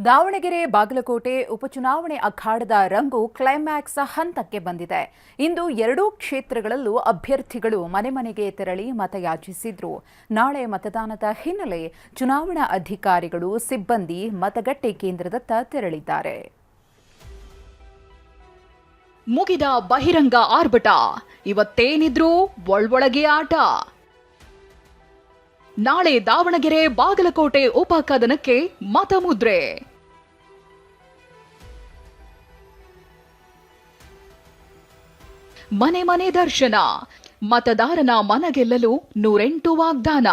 ದಾವಣಗೆರೆ ಬಾಗಲಕೋಟೆ ಉಪಚುನಾವಣೆ ಅಖಾಡದ ರಂಗು ಕ್ಲೈಮ್ಯಾಕ್ಸ್ ಹಂತಕ್ಕೆ ಬಂದಿದೆ. ಇಂದು ಎರಡೂ ಕ್ಷೇತ್ರಗಳಲ್ಲೂ ಅಭ್ಯರ್ಥಿಗಳು ಮನೆ ಮನೆಗೆ ತೆರಳಿ ಮತಯಾಚಿಸಿದ್ರು. ನಾಳೆ ಮತದಾನದ ಹಿನ್ನೆಲೆ ಚುನಾವಣಾ ಅಧಿಕಾರಿಗಳು ಸಿಬ್ಬಂದಿ ಮತಗಟ್ಟೆ ಕೇಂದ್ರದತ್ತ ತೆರಳಿದ್ದಾರೆ. ಮುಗಿದ ಬಹಿರಂಗ ಆರ್ಭಟ, ಇವತ್ತೇನಿದ್ರೂ ಒಳೊಳಗೆ ಆಟ. ನಾಳೆ ದಾವಣಗೆರೆ ಬಾಗಲಕೋಟೆ ಉಪಕದನಕ್ಕೆ ಮತಮುದ್ರೆ. ಮನೆ ಮನೆ ದರ್ಶನ, ಮತದಾರನ ಮನಗೆಲ್ಲಲು 108 ವಾಗ್ದಾನ.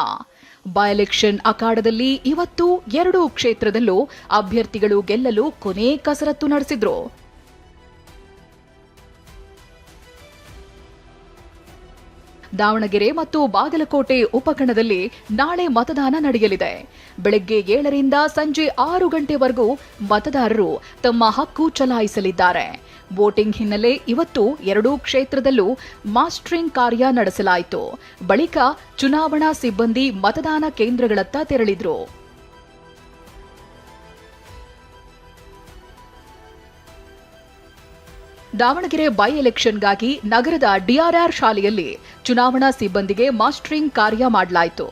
ಬೈ ಎಲೆಕ್ಷನ್ ಅಖಾಡದಲ್ಲಿ ಇವತ್ತು ಎರಡೂ ಕ್ಷೇತ್ರದಲ್ಲೂ ಅಭ್ಯರ್ಥಿಗಳು ಗೆಲ್ಲಲು ಕೊನೆ ಕಸರತ್ತು ನಡೆಸಿದ್ರು. ದಾವಣಗೆರೆ ಮತ್ತು ಬಾಗಲಕೋಟೆ ಉಪಕಣದಲ್ಲಿ ನಾಳೆ ಮತದಾನ ನಡೆಯಲಿದೆ. ಬೆಳಗ್ಗೆ 7ರಿಂದ ಸಂಜೆ 6 ಗಂಟೆವರೆಗೂ ಮತದಾರರು ತಮ್ಮ ಹಕ್ಕು ಚಲಾಯಿಸಲಿದ್ದಾರೆ. ವೋಟಿಂಗ್ ಹಿನ್ನೆಲೆ ಇವತ್ತು ಎರಡೂ ಕ್ಷೇತ್ರದಲ್ಲೂ ಮಾಸ್ಟರಿಂಗ್ ಕಾರ್ಯ ನಡೆಸಲಾಯಿತು. ಬಳಿಕ ಚುನಾವಣಾ ಸಿಬ್ಬಂದಿ ಮತದಾನ ಕೇಂದ್ರಗಳತ್ತ ತೆರಳಿದ್ರು. ದಾವಣಗೆರೆ ಬೈ ಎಲೆಕ್ಷನ್ಗಾಗಿ ನಗರದ ಡಿಆರ್ಆರ್ ಶಾಲೆಯಲ್ಲಿ ಚುನಾವಣಾ ಸಿಬ್ಬಂದಿಗೆ ಮಾಸ್ಟರಿಂಗ್ ಕಾರ್ಯ ಮಾಡಲಾಯಿತು.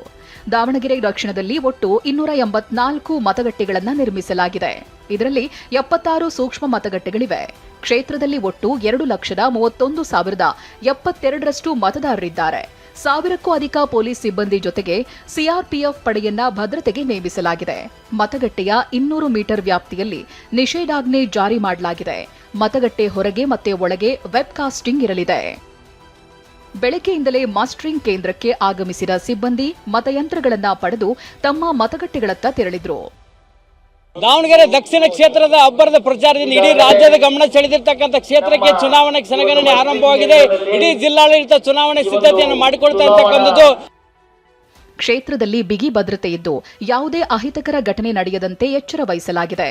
ದಾವಣಗೆರೆ ದಕ್ಷಿಣದಲ್ಲಿ ಒಟ್ಟು 284 ಮತಗಟ್ಟೆಗಳನ್ನು ನಿರ್ಮಿಸಲಾಗಿದೆ. ಇದರಲ್ಲಿ 76 ಸೂಕ್ಷ್ಮ ಮತಗಟ್ಟೆಗಳಿವೆ. ಕ್ಷೇತ್ರದಲ್ಲಿ ಒಟ್ಟು 2,31,072 ಮತದಾರರಿದ್ದಾರೆ. 1000ಕ್ಕೂ ಅಧಿಕ ಪೊಲೀಸ್ ಸಿಬ್ಬಂದಿ ಜೊತೆಗೆ ಸಿಆರ್ಪಿಎಫ್ ಪಡೆಯನ್ನ ಭದ್ರತೆಗೆ ನೇಮಿಸಲಾಗಿದೆ. ಮತಗಟ್ಟೆಯ 200 ಮೀಟರ್ ವ್ಯಾಪ್ತಿಯಲ್ಲಿ ನಿಷೇಧಾಜ್ಞೆ ಜಾರಿ ಮಾಡಲಾಗಿದೆ. ಮತಗಟ್ಟೆ ಹೊರಗೆ ಮತ್ತೆ ಒಳಗೆ ವೆಬ್ಕಾಸ್ಟಿಂಗ್ ಇರಲಿದೆ. ಬೆಳಗ್ಗೆಯಿಂದಲೇ ಮಾಸ್ಟರಿಂಗ್ ಕೇಂದ್ರಕ್ಕೆ ಆಗಮಿಸಿದ ಸಿಬ್ಬಂದಿ ಮತಯಂತ್ರಗಳನ್ನ ಪಡೆದು ತಮ್ಮ ಮತಗಟ್ಟೆಗಳತ್ತ ತೆರಳಿದ್ರು. ದಾವಣಗೆರೆ ದಕ್ಷಿಣ ಕ್ಷೇತ್ರದ ಅಬ್ಬರದ ಪ್ರಚಾರದಿಂದ ಇಡೀ ರಾಜ್ಯದ ಗಮನ ಸೆಳೆದಿರ್ತಕ್ಕಂಥ ಕ್ಷೇತ್ರಕ್ಕೆ ಚುನಾವಣೆ ಕ್ಷಣಗಣನೆ ಆರಂಭವಾಗಿದೆ. ಇಡೀ ಜಿಲ್ಲಾಡಳಿತ ಚುನಾವಣೆ ಸಿದ್ಧತೆಯನ್ನು ಮಾಡಿಕೊಳ್ತಾ ಇರತಕ್ಕಂಥದ್ದು. ಕ್ಷೇತ್ರದಲ್ಲಿ ಬಿಗಿ ಭದ್ರತೆ ಇದ್ದು ಯಾವುದೇ ಅಹಿತಕರ ಘಟನೆ ನಡೆಯದಂತೆ ಎಚ್ಚರ ವಹಿಸಲಾಗಿದೆ.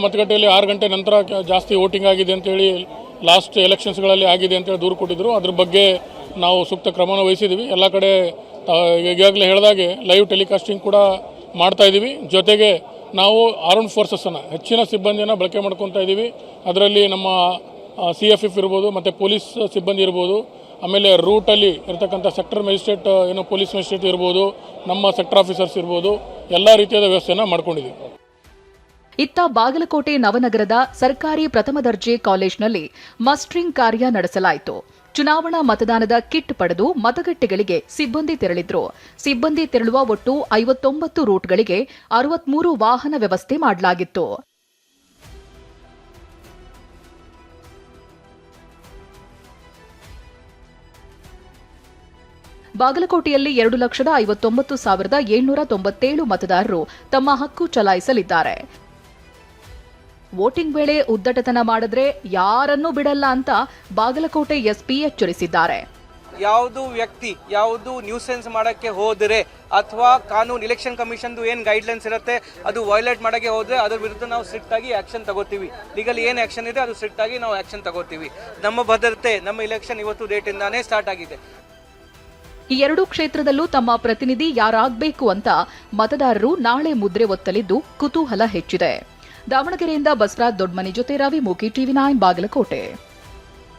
ಮತಗಟ್ಟೆಯಲ್ಲಿ 6 ಗಂಟೆ ನಂತರ ಜಾಸ್ತಿ ವೋಟಿಂಗ್ ಆಗಿದೆ ಅಂತೇಳಿ ಲಾಸ್ಟ್ ಎಲೆಕ್ಷನ್ಸ್ಗಳಲ್ಲಿ ಆಗಿದೆ ಅಂತೇಳಿ ದೂರು ಕೊಟ್ಟಿದ್ರು. ಅದ್ರ ಬಗ್ಗೆ ನಾವು ಸೂಕ್ತ ಕ್ರಮವನ್ನು ವಹಿಸಿದ್ದೀವಿ. ಎಲ್ಲ ಕಡೆ ಈಗಾಗಲೇ ಹೇಳಿದಾಗೆ ಲೈವ್ ಟೆಲಿಕಾಸ್ಟಿಂಗ್ ಕೂಡ ಮಾಡ್ತಾ ಇದ್ದೀವಿ. ಜೊತೆಗೆ ನಾವು ಆರ್ಮ್ಡ್ ಫೋರ್ಸಸ್ಸನ್ನು ಹೆಚ್ಚಿನ ಸಿಬ್ಬಂದಿಯನ್ನು ಬಳಕೆ ಮಾಡ್ಕೊತಾ ಇದ್ದೀವಿ. ಅದರಲ್ಲಿ ನಮ್ಮ CFF ಇರ್ಬೋದು ಮತ್ತು ಪೊಲೀಸ್ ಸಿಬ್ಬಂದಿ ಇರ್ಬೋದು, ಆಮೇಲೆ ರೂಟಲ್ಲಿ ಇರತಕ್ಕಂಥ ಸೆಕ್ಟರ್ ಮ್ಯಾಜಿಸ್ಟ್ರೇಟ್ ಪೊಲೀಸ್ ಮ್ಯಾಜಿಸ್ಟ್ರೇಟ್ ಇರ್ಬೋದು, ನಮ್ಮ ಸೆಕ್ಟರ್ ಆಫೀಸರ್ಸ್ ಇರ್ಬೋದು, ಎಲ್ಲ ರೀತಿಯಾದ ವ್ಯವಸ್ಥೆಯನ್ನು ಮಾಡ್ಕೊಂಡಿದ್ದೀವಿ. ಇತ್ತ ಬಾಗಲಕೋಟೆ ನವನಗರದ ಸರ್ಕಾರಿ ಪ್ರಥಮ ದರ್ಜೆ ಕಾಲೇಜಿನಲ್ಲಿ ಮಸ್ಟರಿಂಗ್ ಕಾರ್ಯ ನಡೆಸಲಾಯಿತು. ಚುನಾವಣಾ ಮತದಾನದ ಕಿಟ್ ಪಡೆದು ಮತಗಟ್ಟೆಗಳಿಗೆ ಸಿಬ್ಬಂದಿ ತೆರಳಿದ್ರು. ಸಿಬ್ಬಂದಿ ತೆರಳುವ ಒಟ್ಟು 59 ರೂಟ್ಗಳಿಗೆ 63 ವಾಹನ ವ್ಯವಸ್ಥೆ ಮಾಡಲಾಗಿತ್ತು. ಬಾಗಲಕೋಟೆಯಲ್ಲಿ 2,59,797 ಮತದಾರರು ತಮ್ಮ ಹಕ್ಕು ಚಲಾಯಿಸಲಿದ್ದಾರೆ. ವೋಟಿಂಗ್ ವೇಳೆ ಉದ್ದಟತನ ಮಾಡಿದ್ರೆ ಯಾರನ್ನೂ ಬಿಡಲ್ಲ ಅಂತ ಬಾಗಲಕೋಟೆ ಎಸ್ಪಿ ಎಚ್ಚರಿಸಿದ್ದಾರೆ. ಯಾವುದು ವ್ಯಕ್ತಿ ಯಾವುದು ನ್ಯೂಸೆನ್ಸ್ ಮಾಡಕ್ಕೆ ಹೋದರೆ ಅಥವಾ ಕಾನೂನು ಇಲೆಕ್ಷನ್ ಕಮಿಷನ್ ಏನು ಗೈಡ್ಲೈನ್ಸ್ ಇರುತ್ತೆ ಅದು ವೈಲೇಟ್ ಮಾಡಕ್ಕೆ ಹೋದ್ರೆ ಅದರ ವಿರುದ್ಧ ನಾವು ಸ್ಟ್ರಿಕ್ಟ್ ಆಗಿ ಆಕ್ಷನ್ ತಗೋತೀವಿ. ಲೀಗಲಿ ಏನು ಆಕ್ಷನ್ ಇದೆ ಅದು ಸ್ಟ್ರಿಕ್ಟ್ ಆಗಿ ನಾವು ಆಕ್ಷನ್ ತಗೋತೀವಿ. ನಮ್ಮ ಭದ್ರತೆ, ನಮ್ಮ ಇಲೆಕ್ಷನ್ ಇವತ್ತು ಡೇಟಿಂದಾನೇ ಸ್ಟಾರ್ಟ್ ಆಗಿದೆ. ಈ ಎರಡೂ ಕ್ಷೇತ್ರದಲ್ಲೂ ತಮ್ಮ ಪ್ರತಿನಿಧಿ ಯಾರಾಗಬೇಕು ಅಂತ ಮತದಾರರು ನಾಳೆ ಮುದ್ರೆ ಒತ್ತಲಿದ್ದು ಕುತೂಹಲ ಹೆಚ್ಚಿದೆ. ದಾವಣಗೆರೆಯಿಂದ ಬಸವರಾಜ್ ದೊಡ್ಮನಿ ಜೊತೆ ರವಿ ಮೂಕಿ, TV9 ಬಾಗಲಕೋಟೆ.